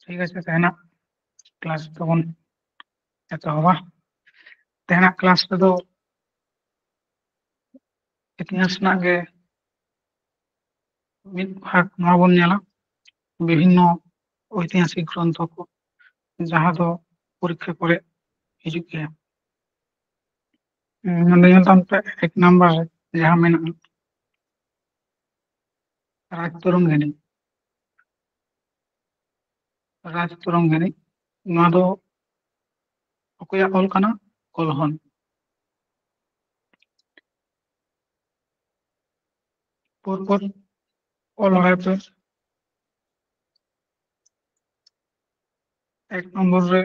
ठीक है तेहना क्लास तबन एतहबा तेहना क्लास रे दो इतिहास रनाग गे मिद भाग नोआ बोन नेला विभिन्न ऐतिहासिक ग्रंथ को जहाँ दो परीक्षा करे हिजुग गया नंदे ñel tam पे एक नंबर जहाँ में राज तरंगिणी राज तरंगिणी नोआ दो अकोया ऑल कना कलहन पर ऑल है पे एक नंबर रे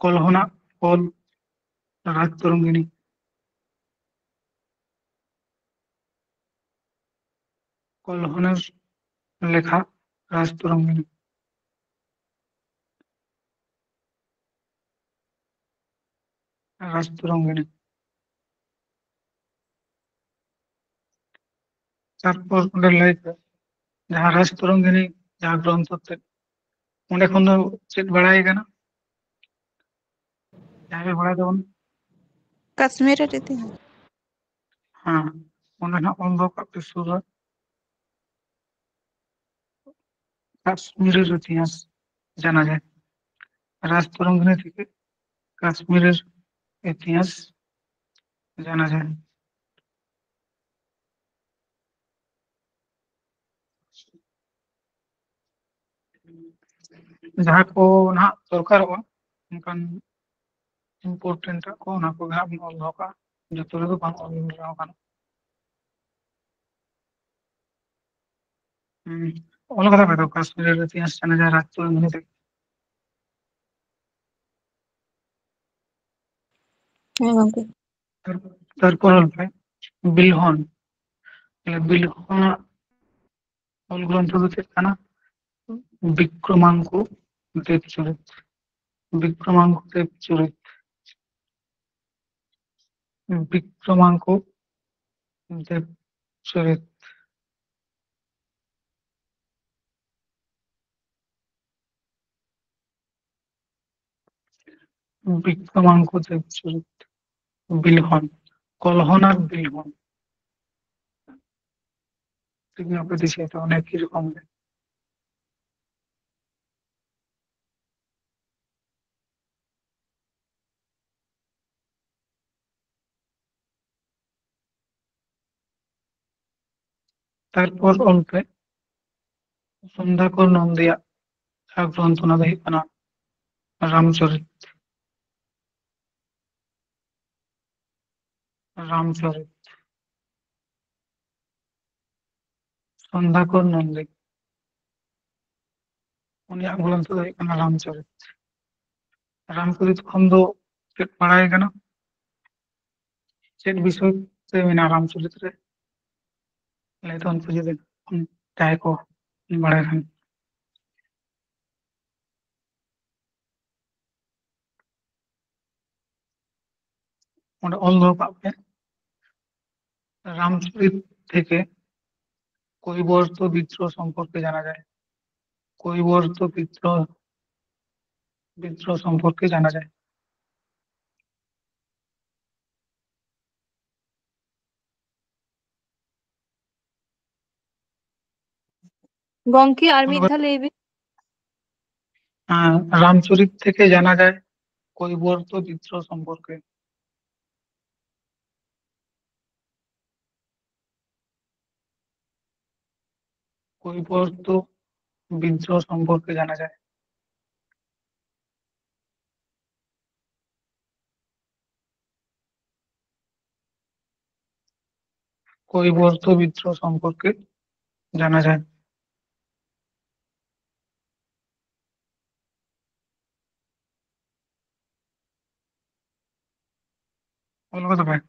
कलहना ऑल राज तरंगिणी कलहনের লেখা রাজ तरंगिणी রাজ तरंगिणी তারপর ওদের লাইফে जहाँ राज तरंगिणी जहाँ ग्रंथ ते ओंडे खन दो चेक बाड़ाय कना जहाँ पे बाड़ाय दबन कश्मीर इतिहास हाँ ओंडे ना ऑल दो का सुर কাশ্মীরের ইতিহাস জানা যায় রাজ तरंगिणी থেকে কাশ্মীরের ইতিহাস জানা যায় जहाँ को ना दरकार उनकान इम्पोर्टेंट को ना को ग्राम ऑल दो का जो तुरे तो बांग ऑल रहा होगा ऑल कथा पे तो কাশ্মীরের ইতিহাস জানা যায় রাজ तरंगिणी থেকে है गंके তারপর হল বিলহন বিলহন অল গ্রন্থ হচ্ছে না বিক্রমাঙ্ক দেব চরিত বিক্রমাঙ্ক দেব চরিত বিক্রমাঙ্ক দেব চরিত বিক্রমাঙ্ক দেব চরিত বিলহন কলহন আর বিলহন তুমি আপনি দিছে এটা অনেক রকম তারপর অল্পে সন্ধ্যাকর নন্দিয়া গ্রন্থ না দেহি কানা রামচরিত রামচরিত সন্ধ্যাকর নন্দী उन्हें ग्रंथ दो कना रामचरित रामचरित खन दो चेक पढ़ाए कना चेक विषय से बिना रामचरित रे ले तो उनको जे चाहे को बड़े खन ওটা অল দো পাবে রামচরিত থেকে কৈবর্ত বিদ্রোহ সম্পর্কে জানা যায় কৈবর্ত বিদ্রোহ সম্পর্কে জানা যায় गंके আর মিথ্যা লেবি রামচরিত থেকে জানা যায় কৈবর্ত বিদ্রোহ সম্পর্কে কৈবর্ত বিদ্রোহ সম্পর্কে জানা যায় কৈবর্ত বিদ্রোহ সম্পর্কে জানা যায় বলো কথা ভাই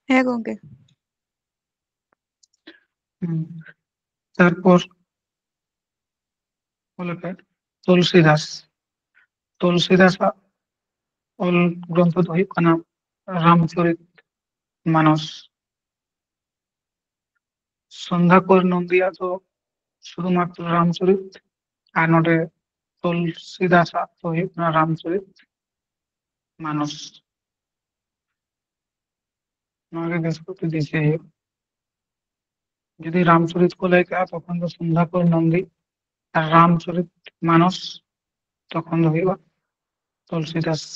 है गंके তারপর বলে তুলসীদাস তুলসীদাস অল গ্রন্থ তো ᱦᱩᱭᱩᱜ ᱠᱟᱱᱟ রামচরিত মানস সন্ধ্যাকর নন্দিয়া তো শুধুমাত্র রামচরিত আর নোটে তুলসীदास तो हुई रामचरित मानस नोटे गेस करते दीजिए यदि रामचरित को लेकर तखन तो सन्ध्यापुर नंदी और रामचरित मानस तखन तो हुई तुलसीदास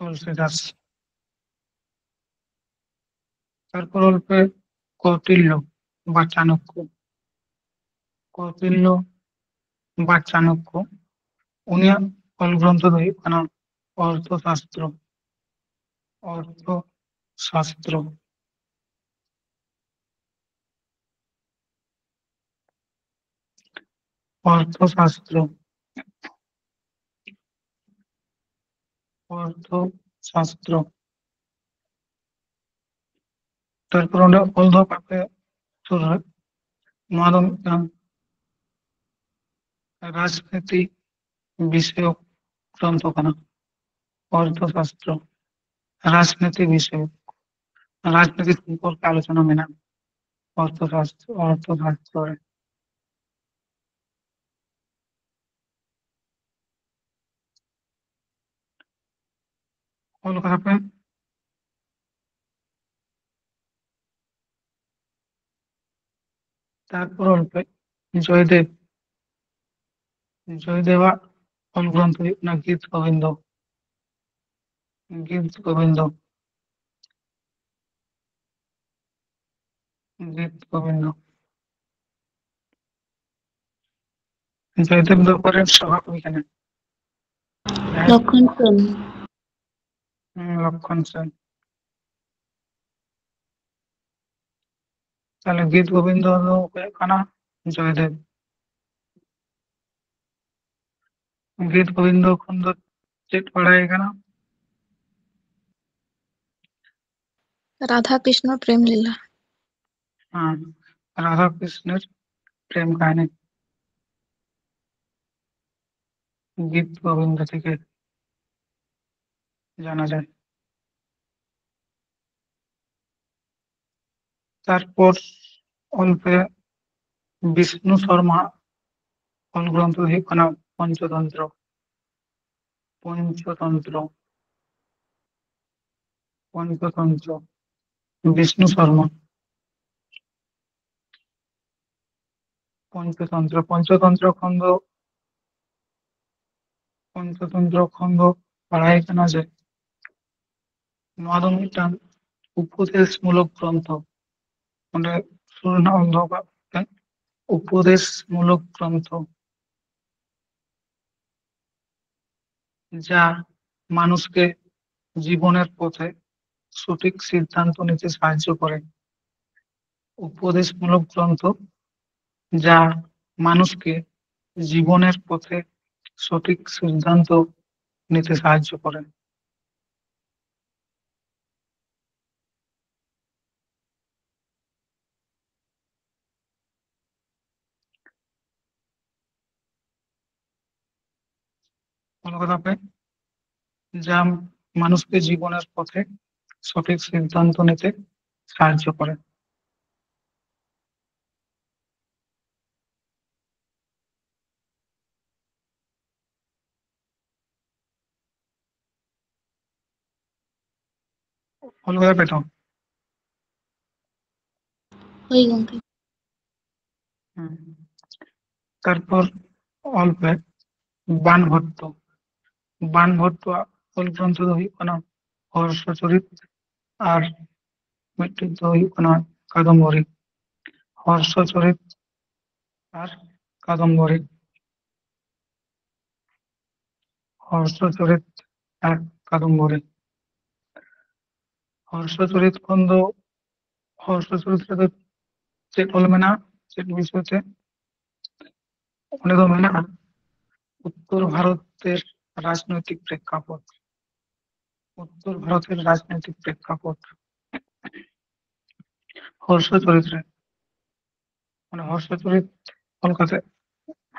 तुलसीदास তারপর অল্পে কৌটিল্য বা চাণক্য কৌটিল্য বা চাণক্য উনি অল গ্রন্থ ধরি কারণ অর্থশাস্ত্র অর্থশাস্ত্র অর্থশাস্ত্র অর্থশাস্ত্র তারপর আমরা অল্প পাপে মানব রাজনীতি বিষয়ক গ্রন্থ কেন অর্থশাস্ত্র রাজনীতি বিষয়ক রাজনীতি সম্পর্কে আলোচনা মেনা অর্থশাস্ত্র কলকাতা पे তারপর অল্পে জয়দেব জয়দেবা অল গ্রন্থ না গীত গোবিন্দ গীত গোবিন্দ গীত গোবিন্দ জয়দেব দরবারের সভাপতি এখানে লক্ষণ সেন লক্ষণ সেন তাহলে গীত গোবিন্দ হলো কানা জয়দেব गीत गोविंद खंड चेक पढ़ाए ना राधा कृष्ण प्रेम लीला हाँ राधा कृष्ण प्रेम कहानी गीत गोविंद থেকে জানা যায় তারপর অল্পে বিষ্ণু শর্মা কোন গ্রন্থ থেকে কোন পঞ্চতন্ত্র পঞ্চতন্ত্র পঞ্চতন্ত্র বিষ্ণু শর্মা পঞ্চতন্ত্র পঞ্চতন্ত্র খন্ড পড়ায় কেনা যায় মাদমিটান উপদেশমূলক গ্রন্থ মানে শুরু না অন্ধকার উপদেশমূলক গ্রন্থ যা মানুষকে জীবনের পথে সঠিক সিদ্ধান্ত নিতে সাহায্য করে উপদেশমূলক গ্রন্থ যা মানুষকে জীবনের পথে সঠিক সিদ্ধান্ত নিতে সাহায্য করে কলকাতাতে যা মানুষকে জীবনের পথে সঠিক সিদ্ধান্ত নিতে সাহায্য করে কলকাতা পেট ওই গঙ্গে তারপর অল্পে বানভট্ট বানভট্ট অল গ্রন্থ হুᱭᱩᱜ ᱠᱟᱱᱟ হর্ষচরিত আর মিᱫᱴᱮᱡ ᱫᱚ ᱦᱩᱭᱩᱜ ᱠᱟᱱᱟ কাদম্বরী হর্ষচরিত আর কাদম্বরী হর্ষচরিত আর কাদম্বরী হর্ষচরিত খন্ড হর্ষচরিত ᱨᱮᱫᱚ ᱪᱮᱫ ᱚᱞ ᱢᱮᱱᱟᱜᱼᱟ ᱪᱮᱫ ᱵᱤषয় ᱛᱮ ᱚᱸᱰᱮ ᱫᱚ ᱢᱮᱱᱟᱜᱼᱟ উত্তর ভারতের রাজনৈতিক প্রেক্ষাপট উত্তর ভারতের রাজনৈতিক প্রেক্ষাপট হর্ষচরিত্রে মানে হর্ষচরিত কলকাতায়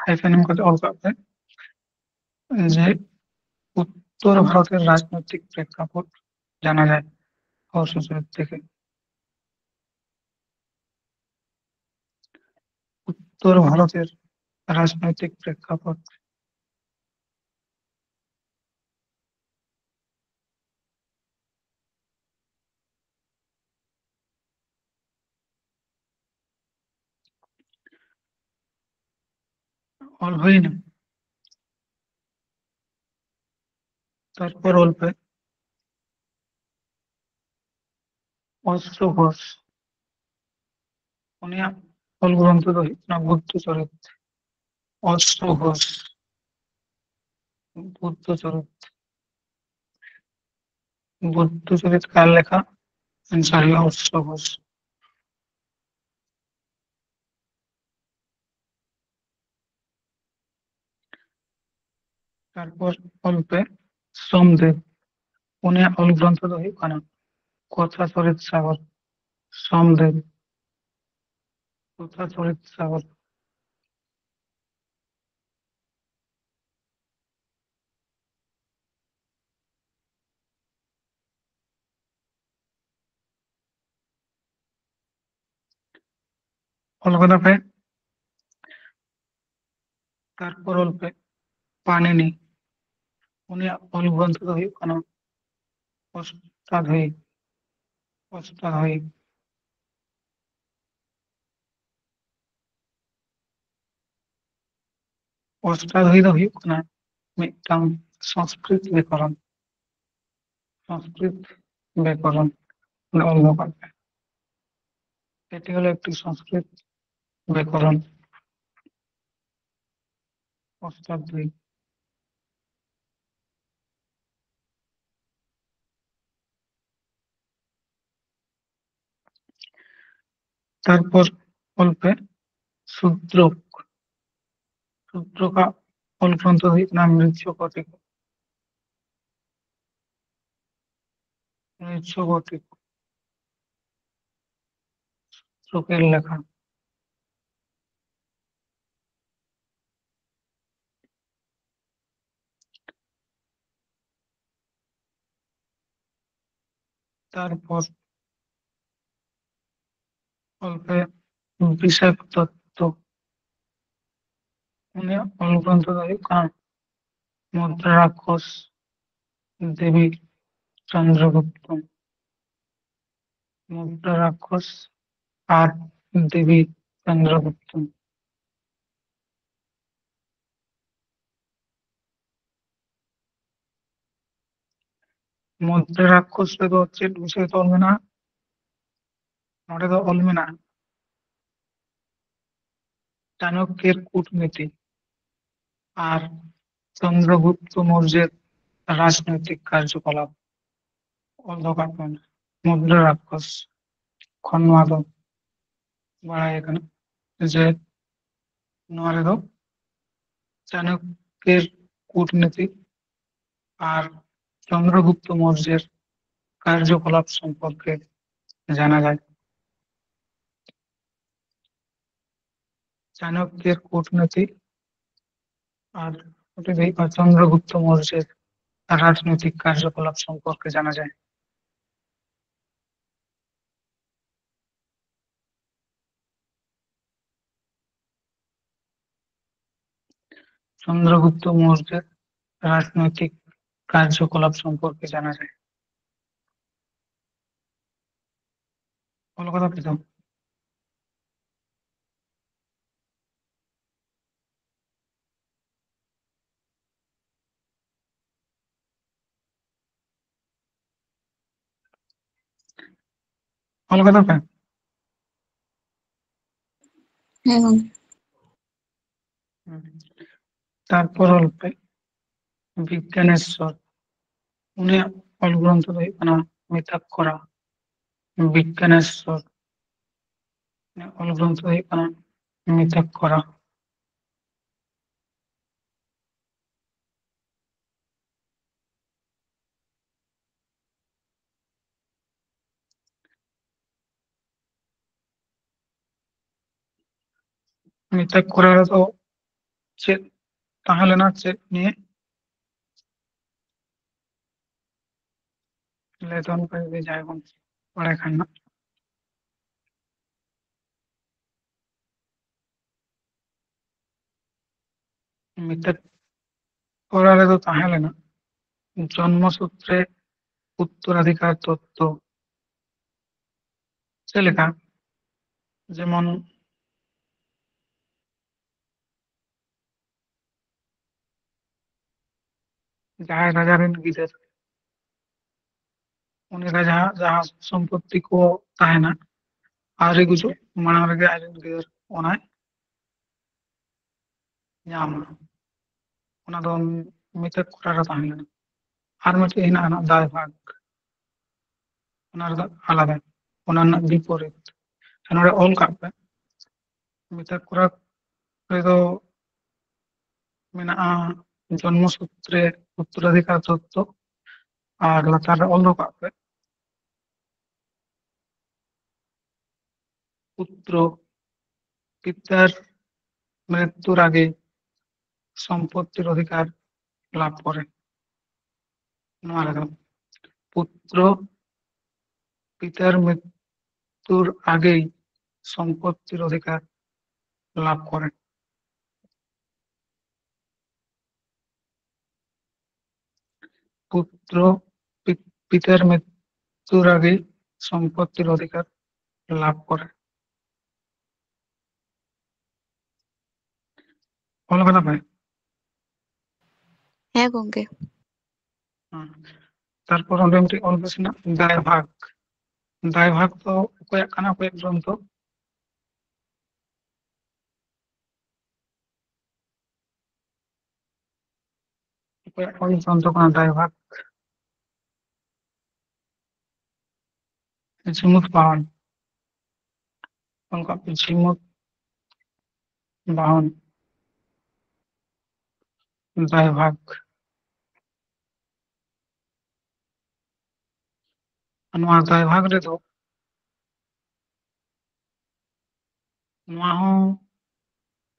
হাইফেন এম কাতে অল কাতে যে উত্তর ভারতের রাজনৈতিক প্রেক্ষাপট জানা যায় হর্ষচরিত থেকে। উত্তর ভারতের রাজনৈতিক প্রেক্ষাপট। হয়ই না। তারপর অল্পে অস্ত্র ঘোষ উনি গ্রন্থ না বুদ্ধ চরিত। অস্ত্র ঘোষ বুদ্ধ চরিত। বুদ্ধ চরিত কার লেখা? অ্যান্সার হলো অস্ত্র ঘোষ। তারপর অল্পে সোমদেব উনি গ্রন্থ কানা কথা চরিত সাগর। সোমদেব কথা চরিত সাগর। কলকাতাতে তারপর অল্পে পানিনি উনি গ্রন্থ কানা অষ্টাধ্যায়ী। অষ্টাধ্যায়ী। অষ্টাধ্যায়ী ᱫᱚ ᱦᱩᱭᱩᱜ ᱠᱟᱱᱟ ᱢᱤᱫᱴᱟᱝ ᱥᱚᱝᱥᱠᱨᱤᱛ ᱵᱮᱠᱚᱨᱚᱱ। সংস্কৃত ব্যাকরণ অন্য পাল্টে। এটি হলো একটি সংস্কৃত ব্যাকরণ। অষ্টাধ্যায়ী। তারপর অল্পে শূদ্রক। শূদ্রকা গ্রন্থ নাম মৃচ্ছকটিক। মৃচ্ছকটিক শোকের লেখা। তারপর অল্পে বিশাখ দত্ত উনি গ্রন্থ মুদ্রা রাক্ষস দেবী চন্দ্রগুপ্ত। মুদ্রা রাক্ষস আর দেবী চন্দ্রগুপ্ত। মুদ্রা রাক্ষস ᱨᱮᱫᱚ ᱪᱮᱫ ᱵᱤᱥᱚᱭ ᱛᱚᱞ ᱢᱮᱱᱟᱜᱼᱟ? ᱱᱚᱰᱮ ᱫᱚ ᱚᱞ ᱢᱮᱱᱟᱜᱼᱟ চাণক্যের কূটনীতি আর চন্দ্রগুপ্ত মৌর্যের রাজনৈতিক কার্যকলাপ। অন্ধকার মুদ্রা রাক্ষস ᱠᱷᱚᱱ ᱱᱚᱣᱟ ᱫᱚ ᱵᱟᱲᱟᱭ ᱟᱠᱟᱱᱟ ᱡᱮ ᱱᱚᱣᱟ ᱨᱮᱫᱚ চাণক্যের কূটনীতি আর চন্দ্রগুপ্ত মৌর্যের কার্যকলাপ সম্পর্কে জানা যায়। চাণক্যের কূটনীতি আর চন্দ্রগুপ্ত মৌর্যের রাজনৈতিক কার্যকলাপ সম্পর্কে জানা যায়। চন্দ্রগুপ্ত মৌর্যের রাজনৈতিক কার্যকলাপ সম্পর্কে জানা যায়। কলকাতা প্রথম। কলকাতা প্যান। হ্যাঁ গঙ্কে। তারপর অল্পে বিজ্ঞানেশ্বর উনি গ্রন্থ মিতাক করা। বিজ্ঞানেশ্বর গ্রন্থ মিতাক করা। মিতাক করা ᱫᱚ ᱪᱮᱫ ᱛᱟᱦᱮᱸ ᱞᱮᱱᱟ ᱪᱮᱫ নিয়ে? ᱞᱟᱹᱭ ᱛᱟᱵᱚᱱ ᱯᱮ ᱡᱩᱫᱤ ᱡᱟᱦᱟᱸᱭ ᱵᱚᱱ ᱵᱟᱲᱟᱭ ᱠᱷᱟᱱ ᱱᱟᱜ᱾ ᱢᱤᱛᱟᱹᱫ ᱯᱚᱨᱟ ᱨᱮᱫᱚ ᱛᱟᱦᱮᱸ ᱞᱮᱱᱟ জন্মসূত্রে উত্তরাধিকার তত্ত্ব। ᱪᱮᱫ ᱞᱮᱠᱟ? যেমন ᱡᱟᱦᱟᱸᱭ ᱨᱟᱡᱟ ᱨᱮᱱ ᱜᱤᱫᱟᱹᱨ ᱩᱱᱤ ᱨᱟᱡᱟ ᱡᱟᱦᱟᱸ ᱥᱚᱢᱯᱚত্তি ᱠᱚ ᱛᱟᱦᱮᱱᱟ ᱟᱹᱣᱨᱤ ᱜᱩᱡᱩᱜ ᱢᱟᱲᱟᱝ ᱨᱮᱜᱮ ᱟᱡᱨᱮᱱ ᱜᱤᱫᱟᱹᱨ ᱚᱱᱟᱭ ᱧᱟᱢᱟ, ᱚᱱᱟ ᱫᱚ ᱢᱤᱛᱟᱹᱫ ᱠᱚᱨᱟ ᱨᱮ ᱛᱟᱦᱮᱸ ᱞᱮᱱᱟ। ᱟᱨ ᱢᱤᱫᱴᱮᱱ ᱦᱮᱱᱟᱜᱼᱟ ᱫᱟᱭ ᱵᱷᱟᱜᱽ, ᱚᱱᱟ ᱨᱮᱫᱚ ᱟᱞᱟᱫᱟ, ᱚᱱᱟ ᱨᱮᱱᱟᱜ ᱵᱤᱯᱚᱨᱤᱛ। ᱱᱚᱰᱮ ᱚᱞ ᱠᱟᱜ ᱯᱮ ᱢᱤᱛᱟᱹᱫ ᱠᱚᱨᱟ ᱨᱮᱫᱚ ᱢᱮᱱᱟᱜᱼᱟ জন্মসূত্রে উত্তরাধিকার তত্ত্ব, আর লাতার রে অল কাগ পে পুত্র পিতার মৃত্যুর আগে সম্পত্তির অধিকার লাভ করে। নোয়া রেদো পুত্র পিতার মৃত্যুর আগেই সম্পত্তির অধিকার লাভ করে। পুত্র পিতার মৃত্যুর আগেই সম্পত্তির অধিকার লাভ করে। অল কাদা পে হ্যাঁ গঙ্কে। তারপর অᱸᱰᱮ ᱢᱤᱫᱴᱤᱡ ᱚᱞ ᱯᱮᱥᱮ ᱱᱟᱜ দায় ভাগ। দায় ভাগ তো অকᱚᱭᱟᱜ ᱠᱟᱱᱟ অᱠᱚᱭᱟᱜ গ্রন্থ? অকᱚᱭᱟᱜ ᱚᱞ গ্রন্থ ᱠᱟᱱᱟ দায় ভাগ? ঝিমুত বাহন। ᱚᱞ ᱠᱟᱜ ᱯᱮ ঝিমুত বাহন দায় ভাগ। ᱱᱚᱣᱟ দায় ভাগ রেদো ᱱᱚᱣᱟ ᱦᱚᱸ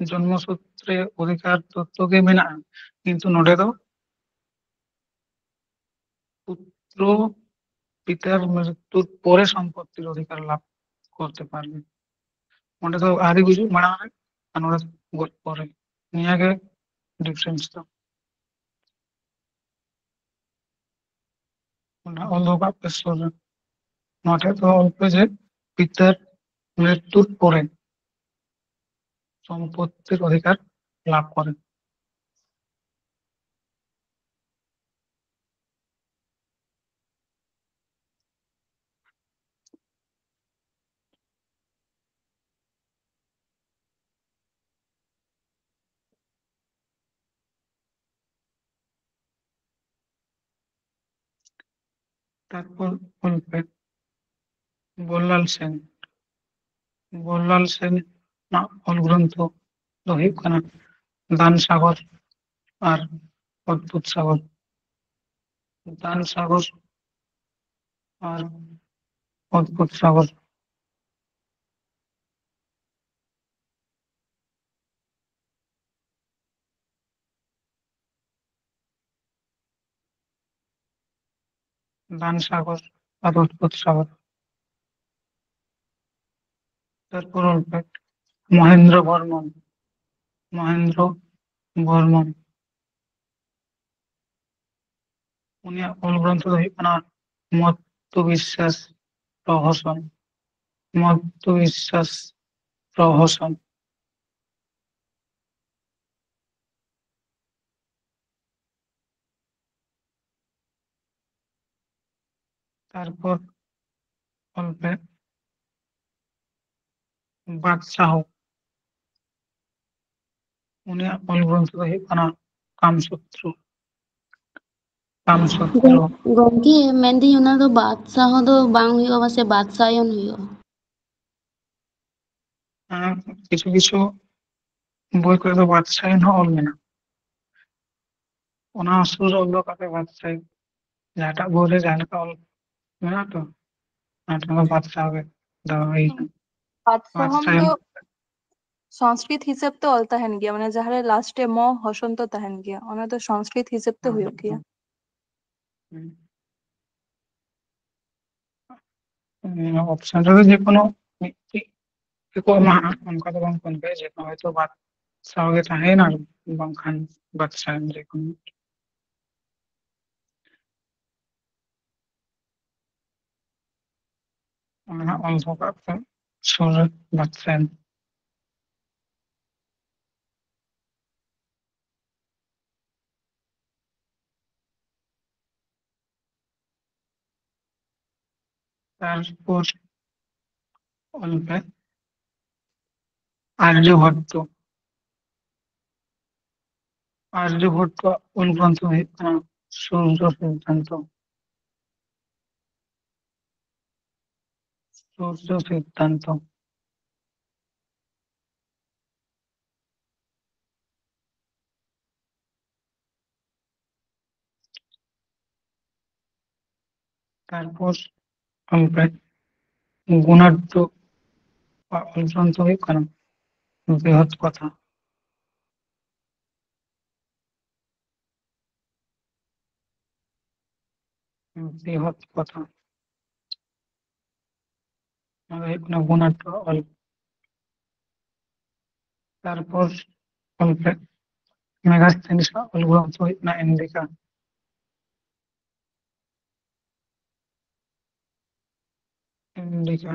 জন্মসূত্রে অধিকার তত্ত্ব ᱜᱮ ᱢᱮᱱᱟᱜᱼᱟ, কিন্তু ᱱᱚᱰᱮ ᱫᱚ পুত্র পিতার মৃত্যুর পরে সম্পত্তির অধিকার লাভ করতে পারবে। ᱚᱸᱰᱮ ᱫᱚ ᱟᱹᱣᱨᱤ ᱜᱩᱡᱩᱜ ᱢᱟᱲᱟᱝ ᱨᱮ ᱟᱨ ᱱᱚᱰᱮ ᱜᱚᱡ ᱯᱚᱨᱮ, ᱱᱤᱭᱟᱹᱜᱮ ᱰᱤᱯᱷᱟᱨᱮন্স ᱫᱚ। ᱚᱱᱟ ᱚᱞ ᱫᱚᱦᱚ ᱠᱟᱜ ᱯᱮ ᱥᱩᱨ ᱨᱮ। ᱱᱚᱣᱟ ᱴᱷᱮᱡ ᱫᱚ ᱚᱞ ᱯᱮ ᱡᱮ পিতার মৃত্যুর পরে সম্পত্তির অধিকার লাভ করে। তারপর অল পে বল্লাল সেন। বল্লাল সেন না অল গ্রন্থ ᱫᱚ ᱦᱩᱭᱩᱜ ᱠᱟᱱᱟ দান সাগর আর অদ্ভুত সাগর। দান সাগর আর অদ্ভুত সাগর। দান সাগর আর অদ্ভুত সাগর। তারপর অল পে মহেন্দ্র বর্মন। মহেন্দ্র বর্মন উনিয়াᱜ অল গ্রন্থ ᱫᱚ ᱦᱩᱭᱩᱜ ᱠᱟᱱᱟ মত্ত বিশ্বাস প্রহসন। মত্ত বিশ্বাস প্রহসন। তারপর অল পে বাদশাহ। উনিয়াᱜ অল গ্রন্থ ᱫᱚ ᱦᱩᱭᱩᱜ ᱠᱟᱱᱟ কামসূত্র। কামসূত্র গঙ্কে ᱢᱮᱱᱫᱤᱧ ᱚᱱᱟ ᱫᱚ ᱵᱟᱫᱥᱟᱦᱚ ᱫᱚ ᱵᱟᱝ ᱦᱩᱭᱩᱜᱼᱟ, ᱢᱟᱥᱮ ᱵᱟᱫᱥᱟᱭᱚᱱ ᱦᱩᱭᱩᱜᱼᱟ। কিছু কিছু বই ᱠᱚᱨᱮ ᱫᱚ বাদশাহীন ᱦᱚᱸ ᱚᱞ ᱢᱮᱱᱟᱜᱼᱟ, ᱚᱱᱟ ᱥᱩᱨ ᱨᱮ ᱚᱞ ᱫᱚᱦᱚ ᱠᱟᱜ ᱯᱮ ᱵᱟᱫশাহী। ᱡᱟᱦᱟᱸᱴᱟᱜ ᱵᱳᱭ ᱨᱮ ᱡᱟᱦᱟᱸ ᱞᱮᱠᱟ ᱚᱞ ᱢᱮᱱᱟᱜ ᱛᱚ ᱚᱱᱟᱴᱟᱜ ᱫᱚ বাদশাহ ᱜᱮ ᱫᱚᱦᱚ ᱦᱩᱭ ᱠᱟᱱᱟ। বাদশাহম বাদশাহীন ᱫᱚ সংস্কৃত হিসেब ᱛᱮ ᱚᱞ ᱛᱟᱦᱮᱱ ᱜᱮᱭᱟ, ᱢᱟᱱᱮ ᱡᱟᱦᱟᱸ ᱨᱮ ᱞᱟᱥᱴᱮ ᱢᱚ ᱦᱚᱥᱚᱱᱛᱚ ᱛᱟᱦᱮᱱ ᱜᱮᱭᱟ, ᱚᱱᱟ ᱫᱚ সংস্কৃত হিসেব ᱛᱮ ᱦᱩᱭᱩᱜ ᱜᱮᱭᱟ। ᱚᱯᱥᱮᱱ ᱨᱮᱫᱚ ᱡᱮ ᱠᱳᱱᱳ ᱢᱤᱫᱴᱤᱡ ᱜᱮᱠᱚ ᱮᱢᱟᱜᱼᱟ ᱚᱱᱠᱟ ᱫᱚ ᱵᱟᱝ ᱠᱟᱱ ᱜᱮᱭᱟ, ᱡᱮ ᱦᱚᱭᱛᱳ ᱵᱟᱫ ᱥᱟᱶ ᱜᱮ ᱛᱟᱦᱮᱸᱱᱟ ᱵᱟᱝᱠᱷᱟᱱ ᱵᱟᱫ ᱥᱟᱶ ᱡᱮ ᱠᱳᱱᱳ ᱚᱱᱟ ᱦᱟᱸᱜ ᱚᱞ ᱫᱚᱦᱚ ᱠᱟᱜ ᱯᱮ ᱥᱩᱨ ᱨᱮ ᱵᱟᱫᱥᱟᱭ᱾ তারপর অল পে আর্যভট্ট। আর্যভট্ট কোন গ্রন্থ হুᱭᱩᱜ ᱠᱟᱱᱟ সূর্য সিদ্ধান্ত। সূর্য সিদ্ধান্ত। তারপর অল পে গুণাঢ্য বা অল গ্রন্থ হুᱭᱩᱜ ᱠᱟᱱᱟ বৃহৎ কথা। বৃহৎ কথা মানে হুᱭᱩᱜ ᱠᱟᱱᱟ গুণাঢ্য অল। তারপর অল পে মেগাস্থেনিসা অল গ্রন্থ হুᱭᱩᱜ ᱠᱟᱱᱟ ইন্ডিকা। ইন্ডিকা।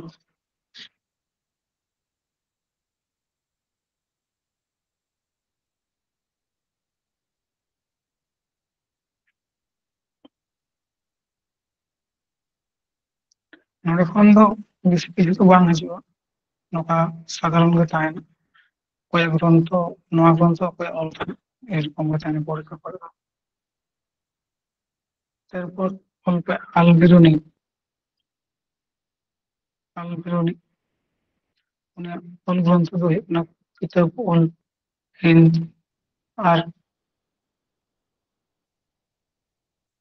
ᱱᱚᱰᱮ ᱠᱷᱚᱱ ᱫᱚ বেশি কিছু তো ᱵᱟᱝ ᱦᱤᱡᱩᱜᱼᱟ, ᱱᱚᱝᱠᱟ সাধারণ ᱜᱮ ᱛᱟᱦᱮᱱᱟ। ᱚᱠᱚᱭᱟᱜ গ্রন্থ ᱱᱚᱣᱟ গ্রন্থ অকᱚᱭᱟᱜ ᱚᱞ ᱠᱟᱱᱟ এরকম ᱜᱮ ᱛᱟᱦᱮᱱᱟ পরীক্ষা ᱠᱚᱨᱮ ᱫᱚ। তারপর অল পে আলবিরুনি। আলবিরুনি উনিয়াᱜ ᱚᱞ গ্রন্থ ᱫᱚ ᱦᱩᱭᱩᱜ ᱠᱟᱱᱟ কিতাব ᱚল হিন্দ। আর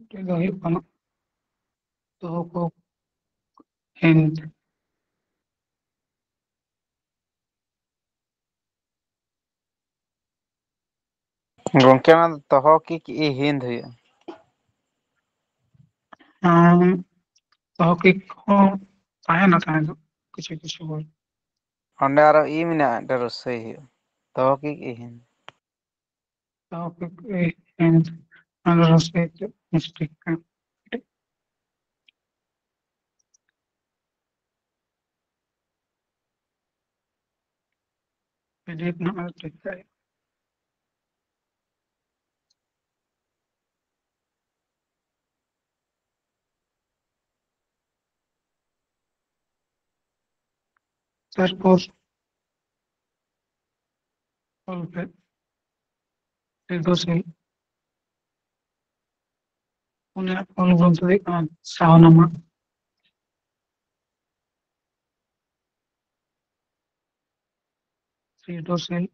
এটা ᱫᱚ ᱦᱩᱭᱩᱜ ᱠᱟᱱᱟ তহফ হিন্দ। ᱜᱚᱝᱠᱮ ᱚᱱᱟ ᱫᱚ ᱛᱚᱦᱚᱠᱤ-ᱤ-ᱦᱤᱱᱫ ᱦᱩᱭᱩᱜᱼᱟ। তহকিক ᱦᱚᱸ ᱛᱟᱦᱮᱱᱟ ᱛᱟᱦᱮᱸ ᱫᱚ ᱠᱤᱪᱷᱩ ᱠᱤᱪᱷু ᱵᱳᱭ। ᱚᱸᱰᱮ ᱟᱨᱚ ᱤ ᱢᱮᱱᱟᱜᱼᱟ ᱢᱤᱫᱴᱮᱱ ᱨᱚᱥᱥᱚᱭ ᱦᱩᱭᱩᱜᱼᱟ ᱛᱚᱦᱚᱠᱤᱠ-ᱤ-ᱦᱤᱱᱫ। তহকিক-ই-হিন্দ ᱚᱱᱟ ᱨᱚᱥᱭᱟᱭ ᱛᱮ মিস্টেক ᱠᱟᱱᱟ। PDF ᱱᱟᱜ ᱟᱨ ᱴᱷᱤᱠ ᱠᱟᱜ ᱦᱩᱭᱩᱜᱼᱟ। তারপর অল পে টেগোসিল উনিয়াᱜ ᱚᱞ গ্রন্থ ᱦᱩᱭᱩᱜ ᱠᱟᱱᱟ শাহনামা। টেগোসিল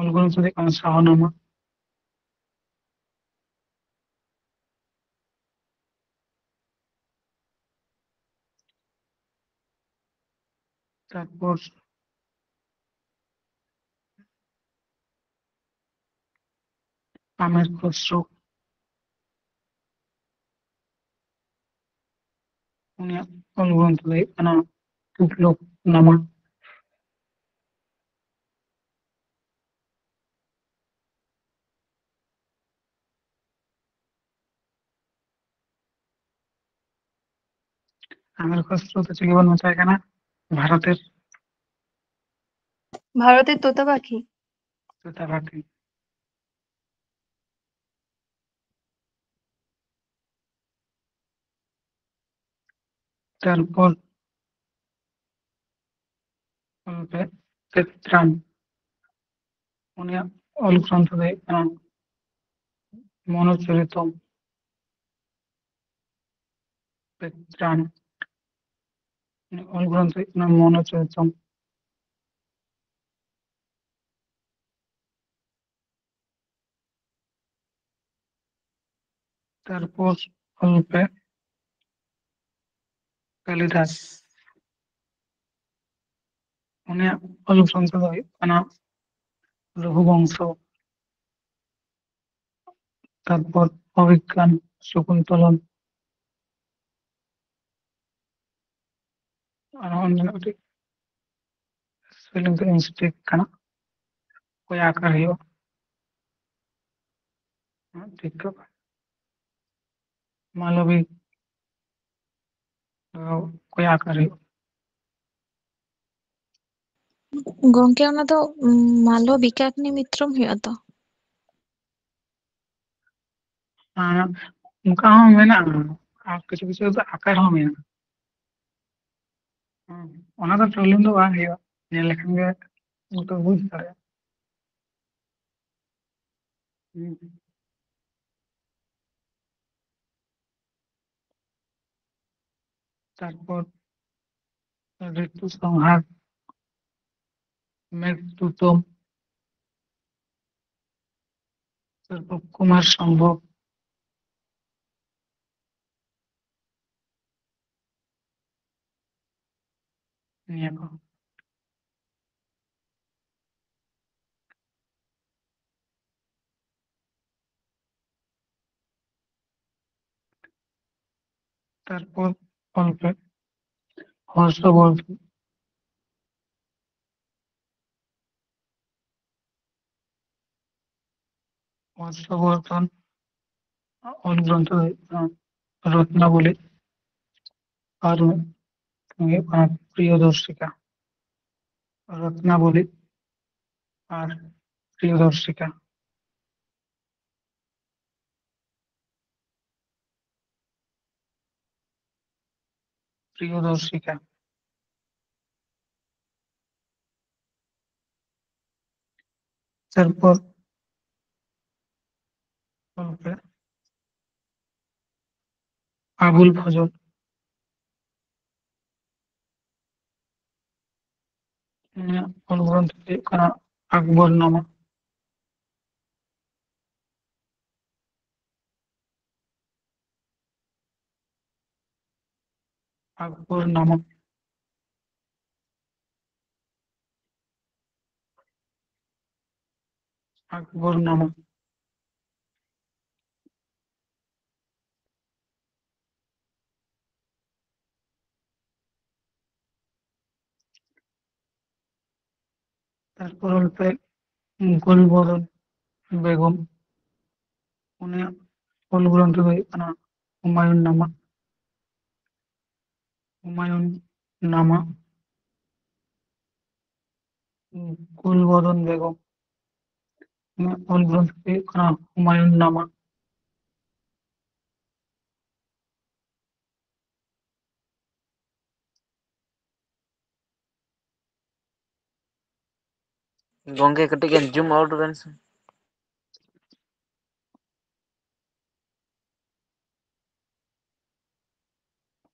ᱚᱞ গ্রন্থ ᱦᱩᱭᱩᱜ ᱠᱟᱱᱟ শাহনামা। তারপর আমের খসরু উনিয়াᱜ ᱚᱞ গ্রন্থ ᱫᱚ ᱦᱩᱭᱩᱜ ᱠᱟᱱᱟ তুগলকনামা। আমের খসরু তো চিকে বন মেতায় কানা ভারতের ভারতের তোতা পাখি। তোতাপাখি। তারপর অল পে চিত্রান উনিয়াᱜ ᱚᱞ গ্রন্থ ᱫᱚ ᱦᱩᱭᱩᱜ ᱠᱟᱱᱟ মনোচরিতম। চিত্রান ᱚᱞ গ্রন্থ ᱦᱩᱭᱩᱜ ᱠᱟᱱᱟ মনোচরিতম। তারপর অল পে কালিদাস উনিয়াᱜ ᱚᱞ গ্রন্থ ᱫᱚ ᱦᱩᱭᱩᱜ ᱠᱟᱱᱟ রঘুবংশ। তারপর অভিজ্ঞান শকুন্তলম আর অন্যান্য কটি স্পেলিং ᱫᱚ ᱢᱤᱥᱴᱮᱠ ᱠᱟᱱᱟ ᱚᱠᱚᱭ ᱟᱠᱟᱨ ᱦᱩᱭᱩᱜᱼᱟ ᱴᱷᱤᱠ ᱜᱮ ᱢᱟᱞᱚᱵᱤ ᱚᱠᱚᱭ ᱟᱠᱟᱨ ᱦᱩᱭᱩᱜᱼᱟ ᱜᱚᱝᱠᱮ ᱚᱱᱟ ᱫᱚ ᱢᱟᱞᱚᱵᱤᱠᱟᱜᱱᱤ ᱢᱤᱛᱨᱚᱢ ᱦᱩᱭᱩᱜᱼᱟ ᱛᱚ? ᱚᱱᱠᱟ ᱦᱚᱸ ᱢᱮᱱᱟᱜᱼᱟ ᱟᱨ ᱠᱤᱪᱷᱩ ᱠᱤᱪᱷᱩ ᱫᱚ ᱟᱠᱟᱨ ᱦᱚᱸ ᱢᱮᱱᱟᱜᱼᱟ ᱚᱱᱟ ᱫᱚ ᱯᱨᱚᱵᱞᱮᱢ ᱫᱚ ᱵᱟᱝ ᱦᱩᱭᱩᱜᱼᱟ ᱧᱮᱞ ᱞᱮᱠᱷᱟᱱ ᱜᱮ ᱡᱚᱛᱚ ᱵᱩᱡᱽ ᱫᱟᱲᱮᱭᱟᱜᱼᱟ তারপর ঋতু সংহার মেঘদূতম তারপর কুমার সম্ভব নিয়ে কো তারপর অল্পে হর্ষবর্ধন হর্ষবর্ধন অনুগ্রন্থ রত্নাবলী আর প্রিয়দর্শিকা রত্নাবলী আর প্রিয়দর্শিকা প্রিয়দর্শিকা তারপর অল্পে আবুল ফজল অনুগ্রন্থ ᱦᱩᱭᱩᱜ ᱠᱟᱱᱟ আকবরনামা আকবরনামা আকবরনামা তারপর অল্পে গুলবদন বেগম উনিয়াᱜ ᱚᱞ ᱜᱨᱚন্ᱛᱷ ᱫᱚ ᱦᱩᱭᱩᱜ ᱠᱟᱱᱟ হুমায়ুন নামা হুমায়ুন নামা গুলবদন বেগম উনিয়াᱜ ᱚᱞ ᱜᱨᱚন্থ ᱫᱚ ᱦᱩᱭᱩᱜ ᱠᱟᱱᱟ হুমায়ুন নামা Gongke ketik yang zoom out kan?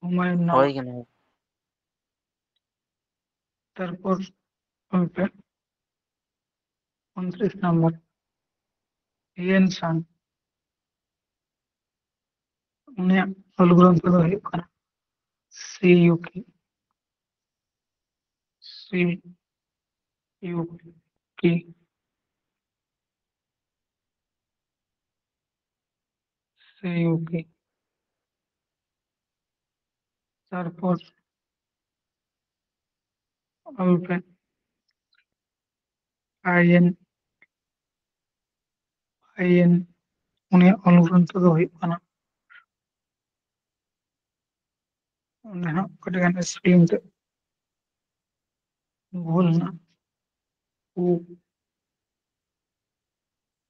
Humayun নামা Hoi kan? তারপর অল্পে 29 নম্বর হিয়েন সাং উনিয়াᱜ ᱚᱞ ᱜᱨᱚন্থ ᱫᱚ ᱦᱩᱭᱩᱜ ᱠᱟᱱᱟ সিইউকি সিইউকি সিইউকি তারপর অল্পে আইএন আইএন উনিয়াᱜ ᱚᱞ ᱜᱨᱚন্থ ᱫᱚ ᱦᱩᱭᱩᱜ ᱠᱟᱱᱟ ᱚᱸᱰᱮ ᱦᱟᱸᱜ ᱠᱟᱹᱴᱤᱡ ᱜᱟᱱ ᱥᱯᱮᱞᱤᱝ ᱛᱮ ভুল না কু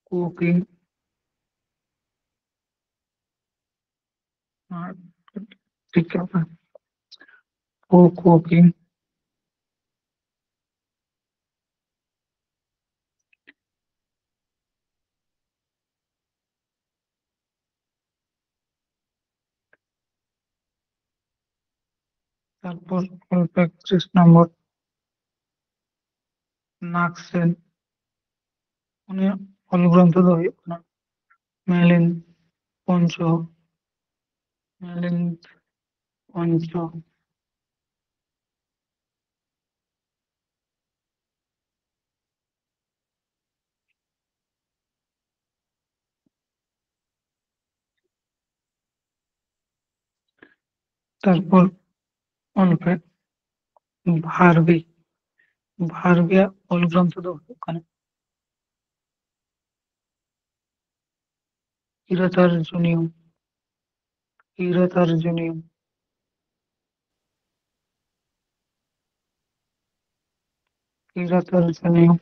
কুকিং আর ঠিক আছে কুকিং তারপর অল্প 31 নম্বর নাগসেন উনিয়াᱜ ᱚᱞ ᱜᱨᱚন্থ ᱫᱚ ᱦᱩᱭᱩᱜ ᱠᱟᱱᱟ ᱢᱮᱞᱤᱱ পঞ্চ মেলিন পঞ্চ তারপর অল্পে ভার্বি ভার্বিয়ার মূল গ্রন্থ ᱫᱚ ᱦᱩᱭᱩᱜ ᱠᱟᱱᱟ ইরতার্জুনিয়ম ইরতার্জুনিয়ম ইরতার্জুনিয়ম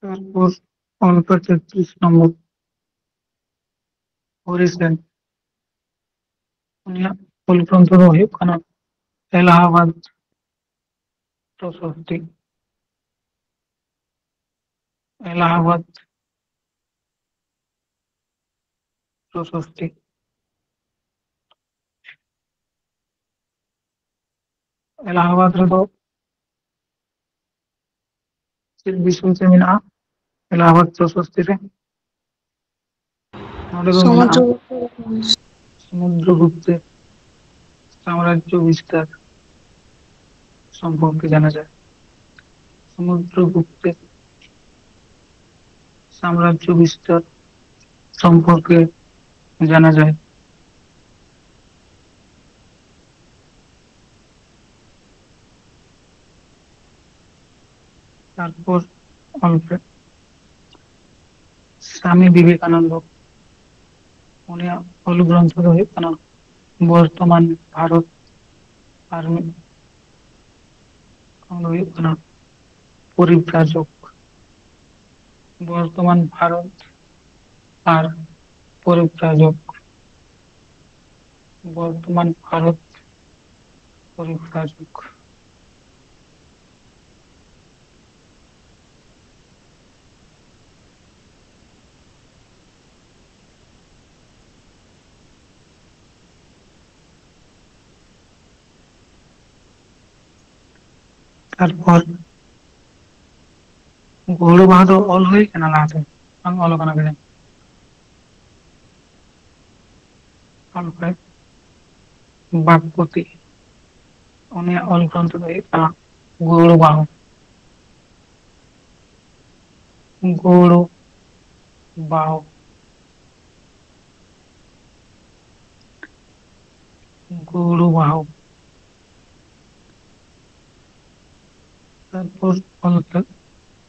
তারপর অল্প 33 নম্বর হরিসেন উনিয়াᱜ মূল গ্রন্থ ᱫᱚ ᱦᱩᱭᱩᱜ ᱠᱟᱱᱟ এলাহাবাদ প্রশস্তি এলাহাবাদ প্রশস্তি এলাহাবাদ ᱨᱮᱫᱚ ᱪᱮᱫ ᱵᱤᱥᱚᱭ ᱛᱮ ᱢᱮᱱᱟᱜᱼᱟ এলাহাবাদ প্রশস্তি রে ᱱᱚᱰᱮ ᱫᱚ ᱢᱮᱱᱟᱜᱼᱟ সমুদ্রগুপ্ত সমুদ্রগুপ্তের সাম্রাজ্য বিস্তার সম্পর্কে জানা যায় সমুদ্রগুপ্তের সাম্রাজ্য বিস্তার সম্পর্কে জানা যায় তারপর অল্পে স্বামী বিবেকানন্দ উনিয়াᱜ মূল গ্রন্থ ᱫᱚ ᱦᱩᱭᱩᱜ ᱠᱟᱱᱟ বর্তমান ভারত আর ᱦᱩᱭᱩᱜ ᱠᱟᱱᱟ পরিব্রাজক বর্তমান ভারত আর পরিব্রাজক বর্তমান ভারত পরিব্রাজক তারপর গৌড় বাহাদুর অল হয়ে কেন লাহাতে বাং অল কানা কে অল্পে বাগপতি উনিয়াᱜ অল গ্রন্থ ᱫᱚ ᱦᱩᱭᱩᱜ ᱠᱟᱱᱟ গৌড় বাহু গৌড় বাহু গৌড় বাহু তারপর অল্পে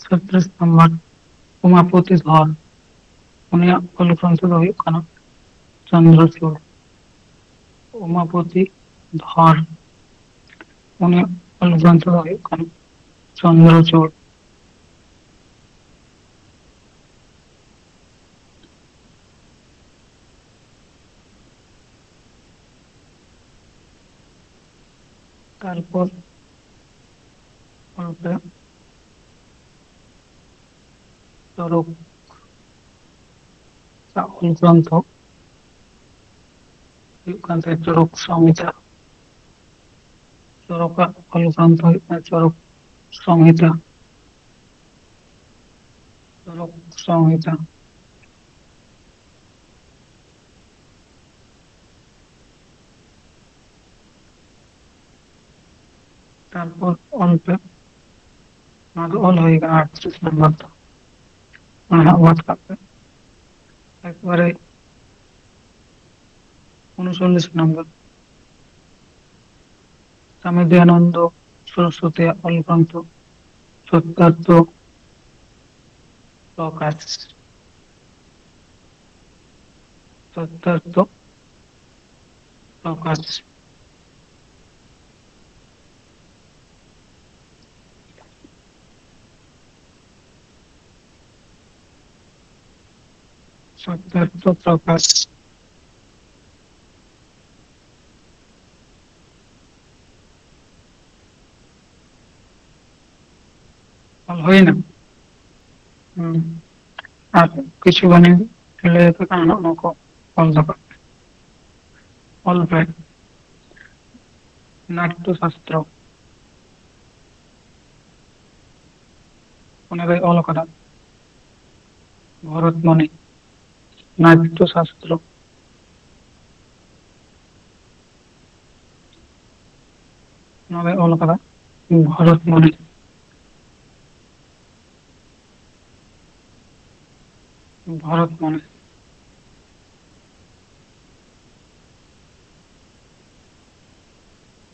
36 নম্বর উমাপতি ধর উনিয়াᱜ অল গ্রন্থ ᱫᱚ ᱦᱩᱭᱩᱜ ᱠᱟᱱᱟ চন্দ্রচূড় উমাপতি ধর উনিয়াᱜ অল গ্রন্থ ᱫᱚ ᱦᱩᱭᱩᱜ ᱠᱟᱱᱟ চন্দ্রচূড় তারপর অল্পে চরক অল গ্রন্থ ᱦᱩᱭᱩᱜ ᱠᱟᱱ ᱛᱟᱭᱟ চরক সংহিতা চরকাᱜ অল গ্রন্থ ᱦᱩᱭᱩᱜ ᱠᱟᱱᱟ চরক সংহিতা চরক সংহিতা তারপর অল্পে ᱱᱚᱣᱟ ᱫᱚ ᱚᱞ ᱦᱩᱭ ᱠᱟᱱᱟ 38 নম্বর ᱫᱚ ᱚᱱᱟ ᱦᱟᱸᱜ ᱚᱣᱟᱴ ᱠᱟᱜ ᱯᱮ একবারে 39 নম্বর স্বামী দয়ানন্দ সরস্বতীর অল গ্রন্থ সত্যার্থ প্রকাশ সত্যার্থ প্রকাশ সত্যার্থ প্রকাশ অল হই না আর কিছু বানি লেখা কানা নকো অল দকা অল্পে নাট্যশাস্ত্র ওনাদের অল করা ভরতমণি নাট্যশাস্ত্র ওনাদের অল করা ভরতমণি ভরত মনে।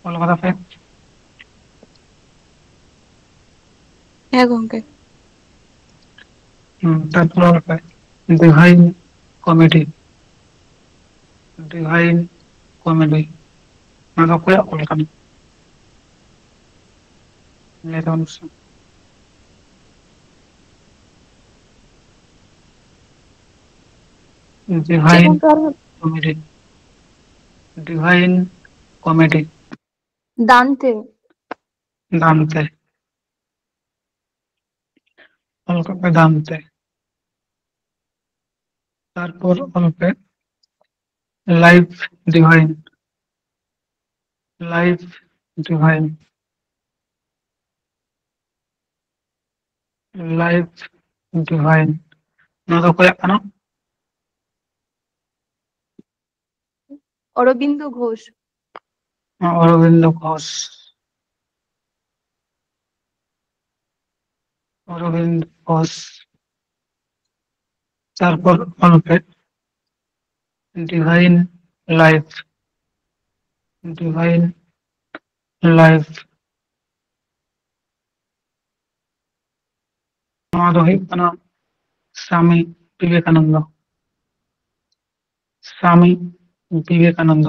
ᱚᱞ ᱠᱟᱫᱟ ᱯᱮ? হ্যাঁ গঙ্গে। তারপর ᱚᱞ ᱯᱮ ডিভাইন কমেডি। ডিভাইন কমেডি ᱚᱱᱟ ᱫᱚ ᱚᱠᱚᱭᱟᱜ ᱚᱞ ᱠᱟᱱᱟ? ᱞᱟᱹᱭ ᱛᱟᱵᱚᱱ ᱯᱮᱥᱮ। চে ডিভাইন গঙ্গে আর comedy. Divine comedy Dante. Dante. ᱚᱞ ᱠᱟᱜ ᱯᱮ দান্তে। তারপর ᱚᱞ ᱯᱮ life divine. Life divine. Life divine ᱱᱚᱣᱟ ᱫᱚ ᱚᱠᱚᱭᱟᱜ ᱠᱟᱱᱟ? অরবিন্দ ঘোষ। অরবিন্দ ঘোষ। অরবিন্দ ঘোষ। তারপর ᱚᱞ ᱯᱮ ডিভাইন লাইফ। ডিভাইন লাইফ ᱱᱚᱣᱟ ᱫᱚ ᱦᱩᱭᱩᱜ ᱠᱟᱱᱟ স্বামী বিবেকানন্দ। স্বামী বিবেকানন্দ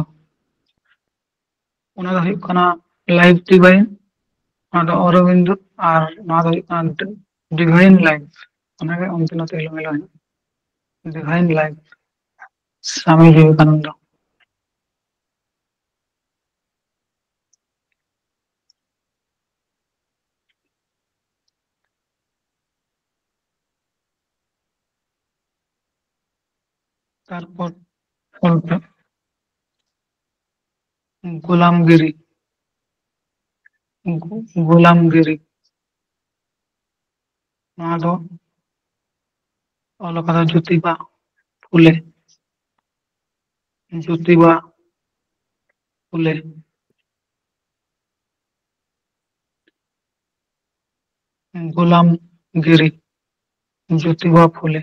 ᱚᱱᱟ ᱫᱚ ᱦᱩᱭᱩᱜ ᱠᱟᱱᱟ লাইফ ডিভাইন। ᱚᱱᱟ ᱫᱚ অরবিন্দ আর ᱱᱚᱣᱟ ᱫᱚ ᱦᱩᱭᱩᱜ ᱠᱟᱱᱟ ডিভাইন লাইফ। ᱚᱱᱟᱜᱮ ᱚᱱᱛᱮ ᱱᱚᱛᱮ এলোমেলো হয়না। Divine life Swami Vivekananda. তারপর ᱚᱞ ᱯᱮ গোলামগিরি। গোলামগিরি ᱱᱚᱣᱟ ᱫᱚ ᱚᱞ ᱠᱟᱫᱟ জ্যোতিবা ফুলে। জ্যোতিবা ফুলে। গোলামগিরি জ্যোতিবা ফুলে।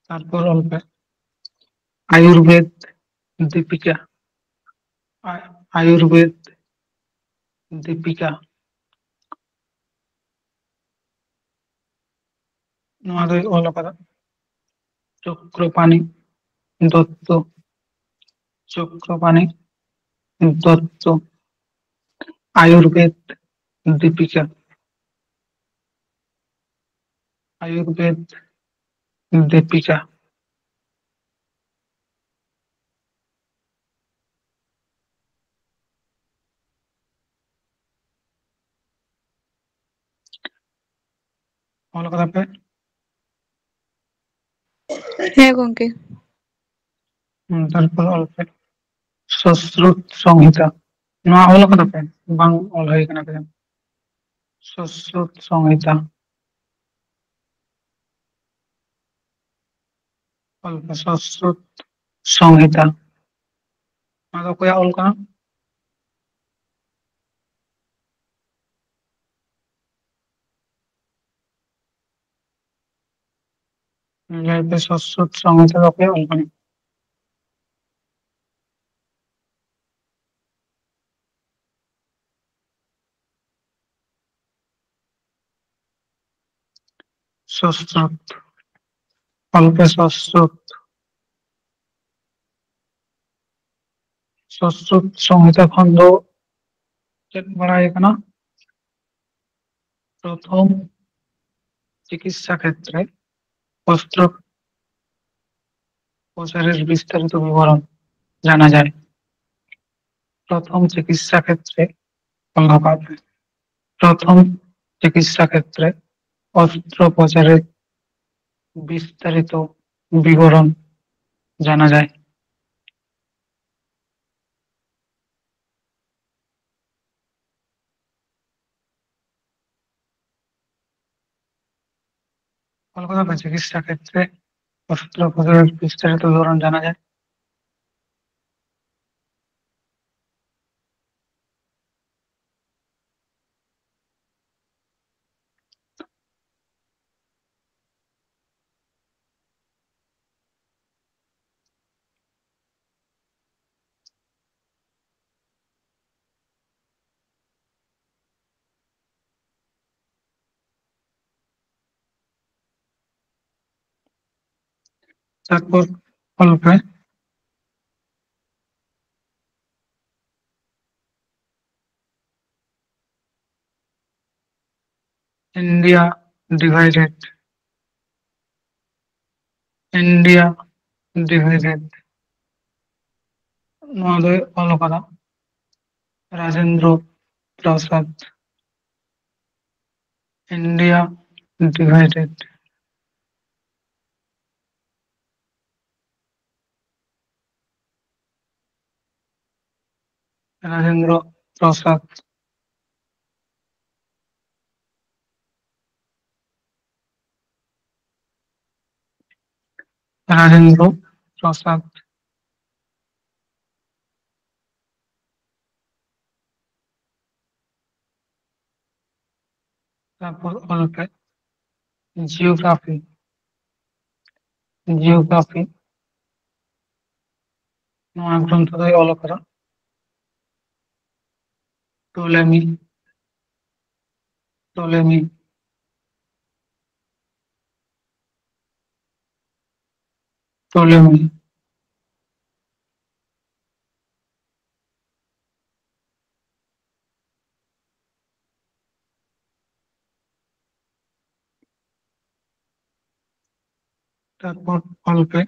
তারপর ᱚᱞ ᱯᱮ আয়ুর্বেদ দীপিকা। আয়ুর্বেদ দীপিকা ᱱᱚᱣᱟ ᱫᱚᱭ ᱚᱞ ᱠᱟᱫᱟ চক্রপাণি দত্ত। চক্রপাণি দত্ত। আয়ুর্বেদ দীপিকা। আয়ুর্বেদ দীপিকা ᱚᱞ ᱠᱟᱫᱟ ᱯᱮ? হ্যাঁ গঙ্গে। তারপর ᱚᱞ ᱯᱮ সশ্রুত সংহিতা। ᱱᱚᱣᱟ ᱚᱞ ᱠᱟᱫᱟ ᱯᱮ? ᱵᱟᱝ ᱚᱞ ᱦᱩᱭ ᱠᱟᱱᱟ ᱯᱮ? সশ্রুত সংহিতা ᱚᱞ ᱯᱮ সশ্রুত সংহিতা ᱱᱚᱣᱟ ᱫᱚ ᱚᱠᱚᱭᱟᱜ ᱚᱞ ᱠᱟᱱᱟ? ᱞᱟᱹᱭ ᱯᱮ সশ্রুত সংহিতা ᱫᱚ ᱚᱠᱚᱭᱟᱜ ᱚᱞ ᱠᱟᱱᱟ? সশ্রুত ᱚᱞ ᱯᱮ সশ্রুত। সশ্রুত সংহিতা ᱠᱷᱚᱱ ᱫᱚ ᱪᱮᱫ ᱵᱟᱲᱟᱭ ᱠᱟᱱᱟ? প্রথম চিকিৎসা ক্ষেত্রে অস্ত্রোপচারের বিস্তারিত বিবরণ জানা যায়। প্রথম চিকিৎসা ক্ষেত্রে অন্ধকার। প্রথম চিকিৎসা ক্ষেত্রে অস্ত্রোপচারের বিস্তারিত বিবরণ জানা যায়। কলকাতা বা চিকিৎসা ক্ষেত্রে ওষুধের উপযোগের বিস্তারিত বিবরণ জানা যায়। তারপর অল্পে ইন্ডিয়া ডিভাইডেড, ইন্ডিয়া ডিভাইডেড ᱱᱚᱣᱟ ᱫᱚᱭ ᱚᱞ ᱟᱠᱟᱫᱟ ᱨᱟᱡᱮᱱᱫᱨᱚ ᱯᱨᱟᱥᱟᱫ। India divided Rajendra Prasad. রাজেন্দ্র প্রসাদ। তারপর অল্পে জিওগ্রাফি, জিওগ্রাফি ᱱᱚᱣᱟ গ্রন্থ ᱫᱚᱭ ᱚᱞ ᱟᱠᱟᱫᱟ ᱴᱚᱞᱮᱢᱤ, ᱴᱚলেমি, ᱴᱚলেমি। তারপর অল্পে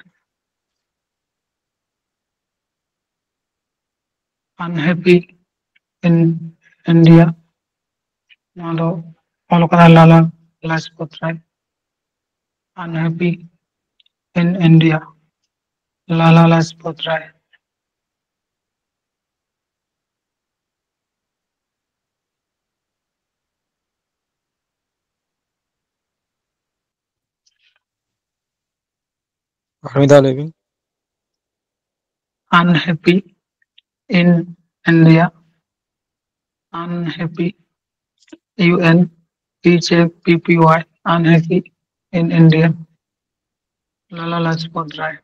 আনহ্যাপি ইন ইন্ডিয়া, ᱱᱚᱣᱟ ᱫᱚ ᱚᱞ ᱟᱠᱟᱫᱟ Lala Lajpat Rai. Unhappy in India, Lala Lajpat Rai. আর মিদা লেবিন unhappy in India, unhappy UNHAPPY, unhappy in India, Lala Lajpat রায়।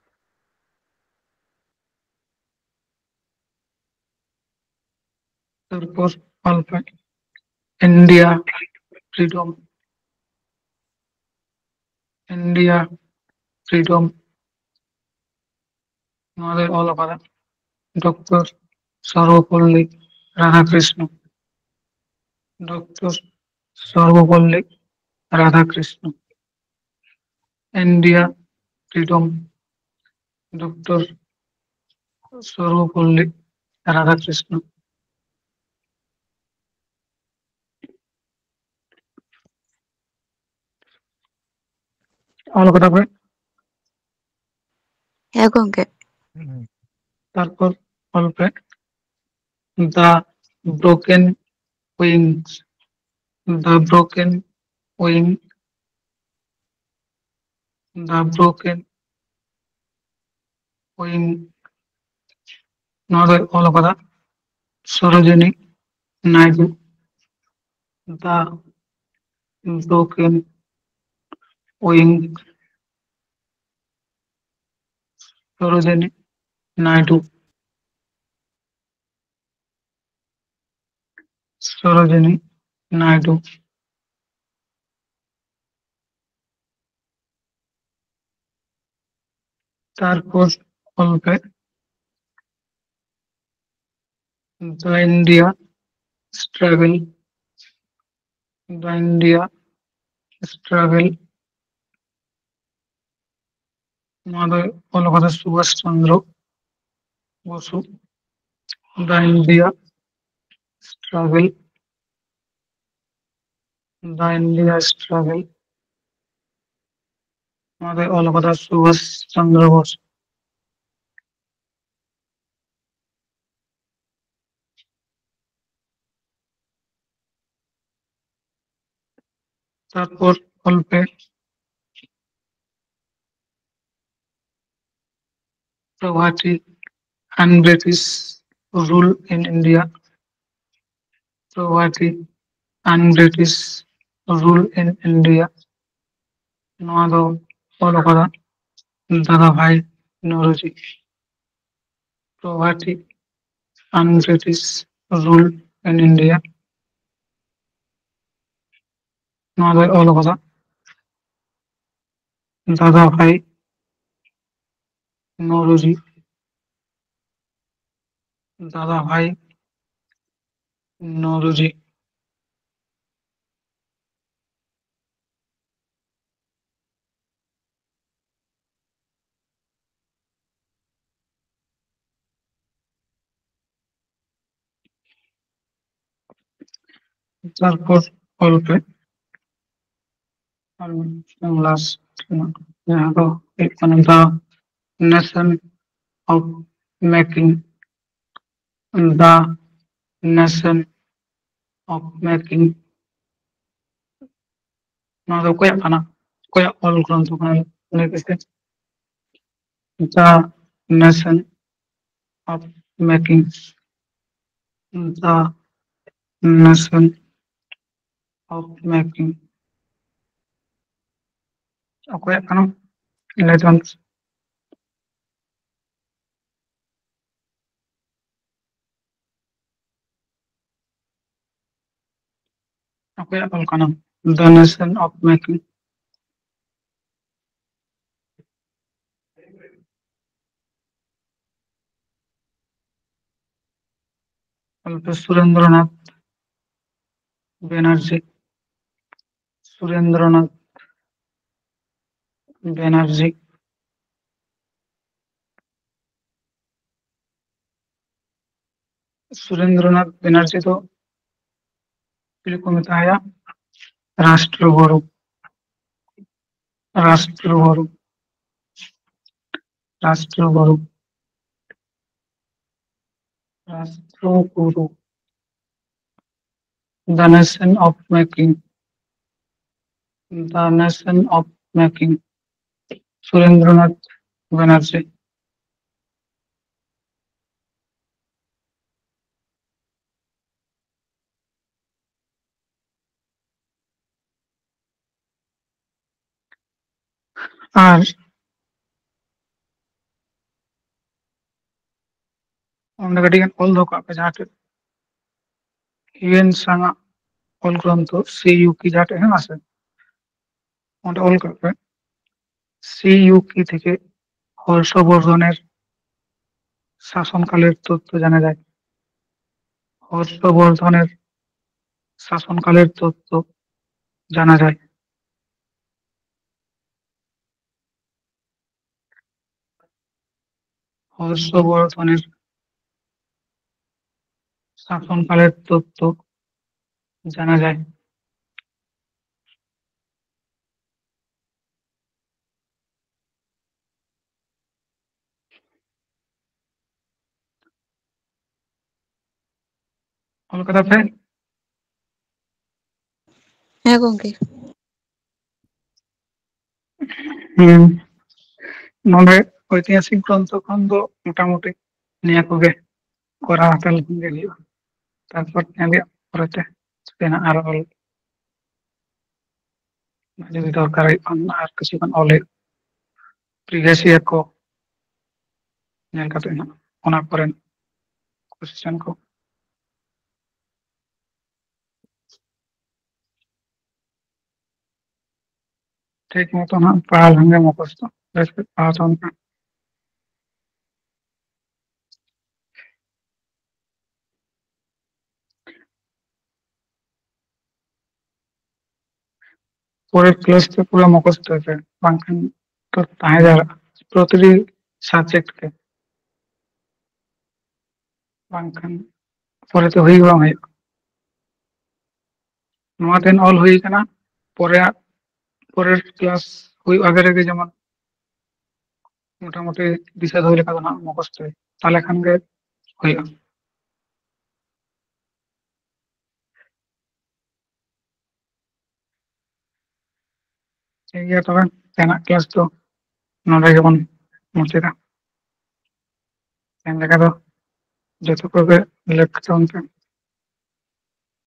তারপর অল্পে ইন্ডিয়া ফ্রিডম, ইন্ডিয়া ফ্রিডম ᱱᱚᱣᱟ ᱫᱚᱭ ᱚᱞ ᱟᱠᱟᱫᱟ doctor Sarvepalli Radhakrishna, doctor Sarvepalli Radhakrishna. India freedom, doctor Sarvepalli Radhakrishna. ᱚᱞ ᱠᱟᱫᱟ ᱯᱮ? হ্যাঁ গঙ্গে। তারপর অল্পে the broken wings, the broken wing, the broken wing ᱱᱚᱣᱟ ᱫᱚᱭ ᱚᱞ ᱟᱠᱟᱫᱟ Sarojini Naidu. The broken wing, Sarojini Naidu, Sarojini Naidu. তারপর অল্পে the India struggle, the India struggle ᱱᱚᱣᱟ ᱫᱚᱭ ᱚᱞ ᱟᱠᱟᱫᱟ Subhas Chandra Bose. The India struggle, the India struggle ᱱᱚᱣᱟ ᱫᱚᱭ ᱚᱞ ᱟᱠᱟᱫᱟ সুভাষ চন্দ্র বোস। তারপর অল্পে Pravati and British rule in India. Pravati and British rule in India. ᱱᱚᱣᱟ ᱫᱚ ᱚᱞ ᱟᱠᱟᱫᱟ ᱫᱟᱫᱟ ᱵᱷᱟই ᱱᱚᱨᱚᱡᱤ. Pravati and British rule in India. ᱱᱚᱣᱟ ᱫᱚᱭ ᱚᱞ ᱟᱠᱟᱫᱟ দাদা ভাই নরজি. দাদা ভাই নরজি. তারপর অল্পে লাস্ট যাহা দো ᱦᱩᱭᱩᱜ ᱠᱟᱱᱟ the nation of making. The nation of making. ᱱᱚᱣᱟ ᱫᱚ ᱚᱠᱚᱭᱟᱜ ᱠᱟᱱᱟ? ᱚᱠᱚᱭᱟᱜ ᱚᱞ ᱜᱨᱚᱱᱛᱷᱚ ᱠᱟᱱᱟ ᱞᱟᱹᱭ ᱯᱮᱥᱮ? The nation of making. The nation of making. অকয়াক কানো লেজন্স অকয়াক অল কানো the nation of making. অল্প সুরেন্দ্রনাথ ব্যানার্জি. সুরেন্দ্রনাথ ব্যানার্জি. सुरेंद्रनाथ बनर्जी तो को मिताया Rashtraguru. Rashtraguru. Rashtraguru. Rashtraguru. The nation of making. The nation of making. Surendranath Banerjee. আর আমরা কাটিয়ে অল ধোকা पे जाके হিউয়েন সাঙা অল গ্রন্থ সিইউকি যাতে হ্যাঁ আছে ওটা অল করবে সিইউকি থেকে হর্ষবর্ধনের শাসনকালের তথ্য জানা যায়. হর্ষবর্ধনের শাসনকালের তথ্য জানা যায়. হর্ষবর্ধনের শাসনকালের তথ্য জানা যায়. কলকাতাতে হ্যাঁ গঙ্গে। ᱦᱩᱸ ᱱᱚᱰᱮ ঐতিহাসিক গ্রন্থ ᱠᱷᱚᱱ ᱫᱚ ᱢᱚᱴᱟᱢᱩᱴᱤ ᱱᱤᱭᱟᱹ ᱠᱚᱜᱮ ᱠᱚᱨᱟᱣ ᱦᱟᱛᱟᱲ ᱞᱮᱠᱷᱟᱱ ᱜᱮ ᱦᱩᱭᱩᱜᱼᱟ. ᱛᱟᱨᱯᱚর ᱧᱮᱞᱮᱜ ᱯᱚᱨᱮᱛᱮ ᱪᱤᱠᱟᱹᱱᱟ ᱟᱨᱚ ᱚᱞ ᱡᱩᱫᱤ ᱫᱚᱨᱠᱟর ᱦᱩᱭᱩᱜ ᱠᱷᱟᱱ ᱟᱨ ᱠᱤᱪᱷᱩᱜᱟᱱ ᱚᱞ ᱦᱩᱭᱩᱜ. ᱯᱨᱤভিয়াস ইয়ার ᱠᱚ ᱧᱮᱞ ᱠᱟᱛᱮ ᱦᱟᱸᱜ ᱚᱱᱟ ᱠᱚᱨᱮᱱ কোশ্চেন ᱠᱚ ঠিক মতো না পড়া ভাঙে মুখস্থ বেশ পড়াশোনা না. পরের ক্লাসে পুরো মুখস্থ হয়েছে বাংখান তো তাহে যারা প্রতিটি সাবজেক্টকে বাংখান পরে তো ᱦᱩᱭ ᱵᱟᱝ ᱦᱩᱭᱩᱜ. ᱱᱚᱣᱟ ᱴᱷᱮᱱ ᱚᱞ ᱦᱩᱭ ᱟᱠᱟᱱᱟ ᱯᱚᱨᱮ পরের ক্লাস ᱦᱩᱭᱩᱜ ᱟগে ᱨᱮᱜᱮ ᱡᱮᱢᱚᱱ মোটামুটি দিশা ᱫᱚᱦᱚ ᱞᱮᱠᱟ ᱫᱚ ᱱᱟᱜ মুখস্থ তাহলে খান গে ᱦᱩᱭᱩᱜᱼᱟ. ᱴᱷᱤᱠ ᱜᱮᱭᱟ ᱛᱚᱵᱮ ᱛᱮᱦᱮᱧᱟᱜ ᱠᱞᱟᱥ ᱫᱚ ᱱᱚᱰᱮ ᱜᱮᱵᱚᱱ ᱢᱩᱪᱟᱹᱫᱟ. ᱮᱱ ᱞᱮᱠᱟ ᱫᱚ ᱡᱚᱛᱚ ᱠᱚᱜᱮ ᱞᱮᱠ ᱛᱟᱵᱚᱱ ᱯᱮ